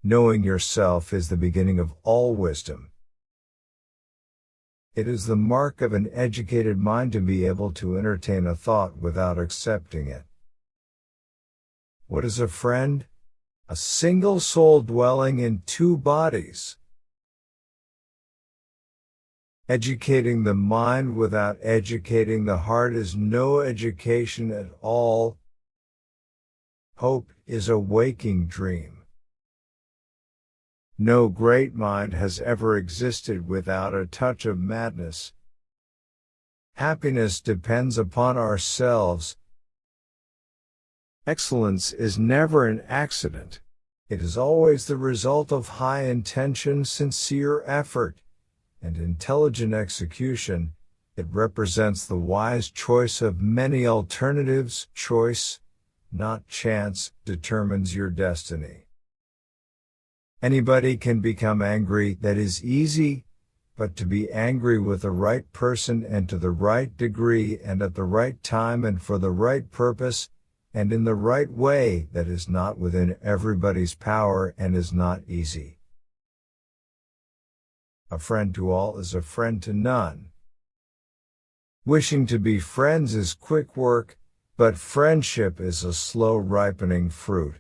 Knowing yourself is the beginning of all wisdom. It is the mark of an educated mind to be able to entertain a thought without accepting it. What is a friend? A single soul dwelling in two bodies. Educating the mind without educating the heart is no education at all. Hope is a waking dream. No great mind has ever existed without a touch of madness. Happiness depends upon ourselves. Excellence is never an accident. It is always the result of high intention, sincere effort, and intelligent execution. It represents the wise choice of many alternatives. Choice, not chance, determines your destiny. Anybody can become angry, that is easy, but to be angry with the right person and to the right degree and at the right time and for the right purpose and in the right way, that is not within everybody's power and is not easy. A friend to all is a friend to none. Wishing to be friends is quick work, but friendship is a slow ripening fruit.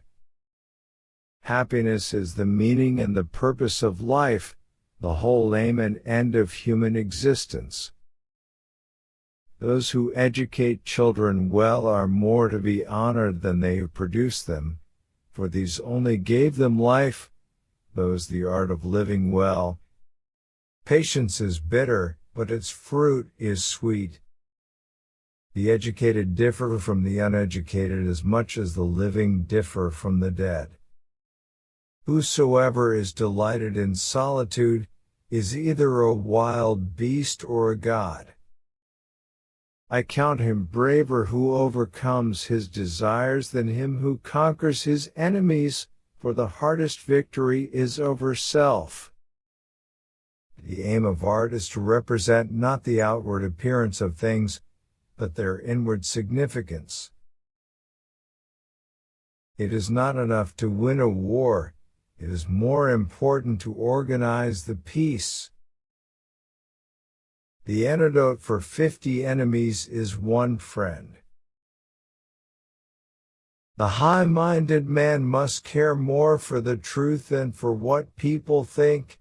Happiness is the meaning and the purpose of life, the whole aim and end of human existence. Those who educate children well are more to be honored than they who produce them, for these only gave them life, those the art of living well. Patience is bitter, but its fruit is sweet. The educated differ from the uneducated as much as the living differ from the dead. Whosoever is delighted in solitude is either a wild beast or a god. I count him braver who overcomes his desires than him who conquers his enemies, for the hardest victory is over self. The aim of art is to represent not the outward appearance of things, but their inward significance. It is not enough to win a war. It is more important to organize the peace. The antidote for 50 enemies is one friend. The high-minded man must care more for the truth than for what people think.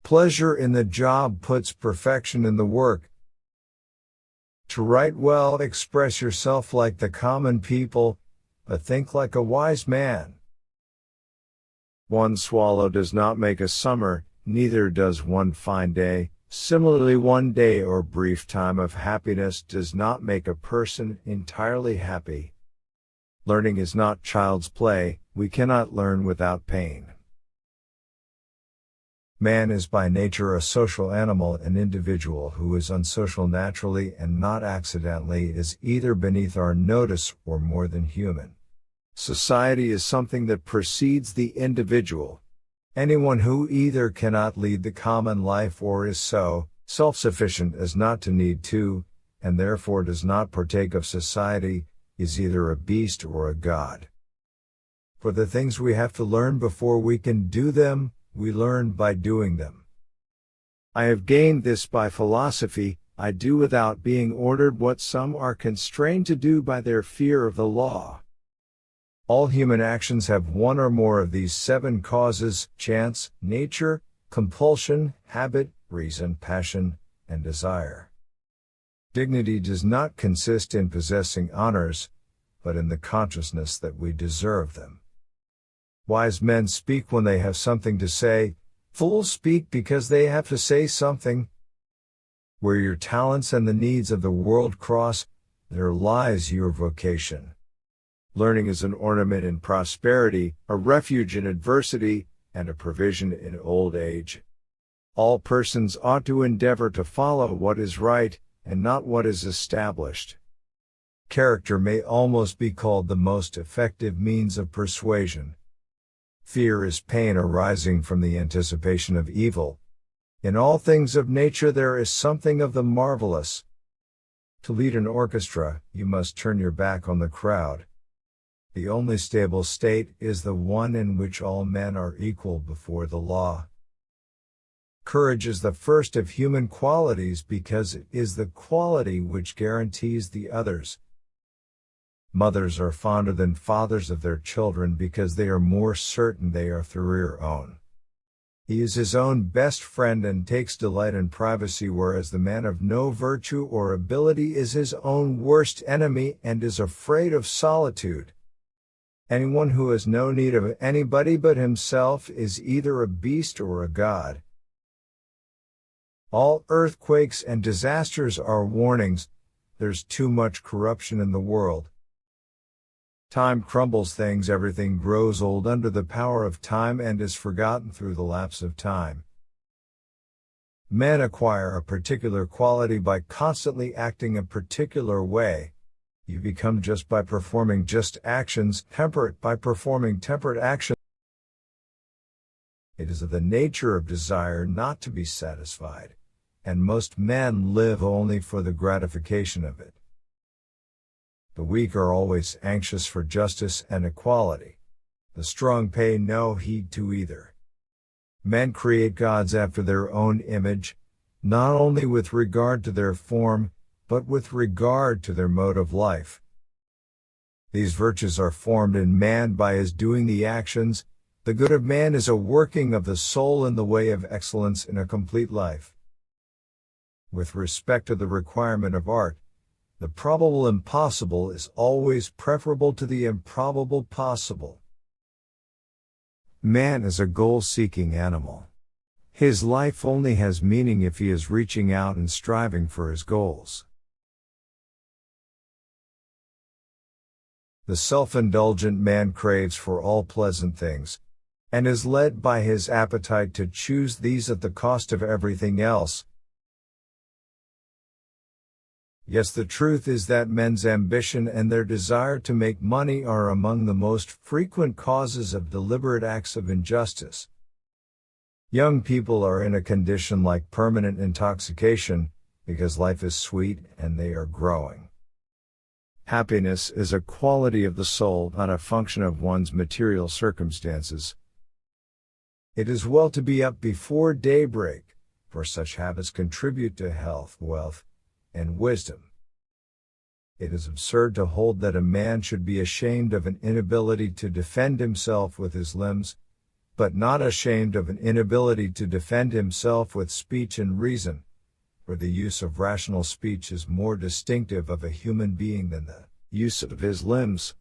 Pleasure in the job puts perfection in the work. To write well, express yourself like the common people, but think like a wise man. One swallow does not make a summer, neither does one fine day. Similarly, one day or brief time of happiness does not make a person entirely happy. Learning is not child's play. We cannot learn without pain. Man is by nature a social animal. An individual who is unsocial naturally and not accidentally is either beneath our notice or more than human. Society is something that precedes the individual. Anyone who either cannot lead the common life or is so self-sufficient as not to need to, and therefore does not partake of society, is either a beast or a god. For the things we have to learn before we can do them, we learn by doing them. I have gained this by philosophy. I do without being ordered what some are constrained to do by their fear of the law. All human actions have one or more of these 7 causes: chance, nature, compulsion, habit, reason, passion, and desire. Dignity does not consist in possessing honors, but in the consciousness that we deserve them. Wise men speak when they have something to say. Fools speak because they have to say something. Where your talents and the needs of the world cross, there lies your vocation. Learning is an ornament in prosperity, a refuge in adversity, and a provision in old age. All persons ought to endeavor to follow what is right, and not what is established. Character may almost be called the most effective means of persuasion. Fear is pain arising from the anticipation of evil. In all things of nature there is something of the marvelous. To lead an orchestra, you must turn your back on the crowd. The only stable state is the one in which all men are equal before the law. Courage is the first of human qualities because it is the quality which guarantees the others. Mothers are fonder than fathers of their children because they are more certain they are their own. He is his own best friend and takes delight in privacy, whereas the man of no virtue or ability is his own worst enemy and is afraid of solitude. Anyone who has no need of anybody but himself is either a beast or a god. All earthquakes and disasters are warnings. There's too much corruption in the world. Time crumbles things, everything grows old under the power of time and is forgotten through the lapse of time. Men acquire a particular quality by constantly acting a particular way. You become just by performing just actions, temperate by performing temperate actions. It is of the nature of desire not to be satisfied, and most men live only for the gratification of it. The weak are always anxious for justice and equality. The strong pay no heed to either. Men create gods after their own image, not only with regard to their form, but with regard to their mode of life. These virtues are formed in man by his doing the actions. The good of man is a working of the soul in the way of excellence in a complete life. With respect to the requirement of art, the probable impossible is always preferable to the improbable possible. Man is a goal-seeking animal. His life only has meaning if he is reaching out and striving for his goals. The self-indulgent man craves for all pleasant things, and is led by his appetite to choose these at the cost of everything else. Yes, the truth is that men's ambition and their desire to make money are among the most frequent causes of deliberate acts of injustice. Young people are in a condition like permanent intoxication, because life is sweet and they are growing. Happiness is a quality of the soul, not a function of one's material circumstances. It is well to be up before daybreak, for such habits contribute to health, wealth, and wisdom. It is absurd to hold that a man should be ashamed of an inability to defend himself with his limbs, but not ashamed of an inability to defend himself with speech and reason, for the use of rational speech is more distinctive of a human being than the use of his limbs.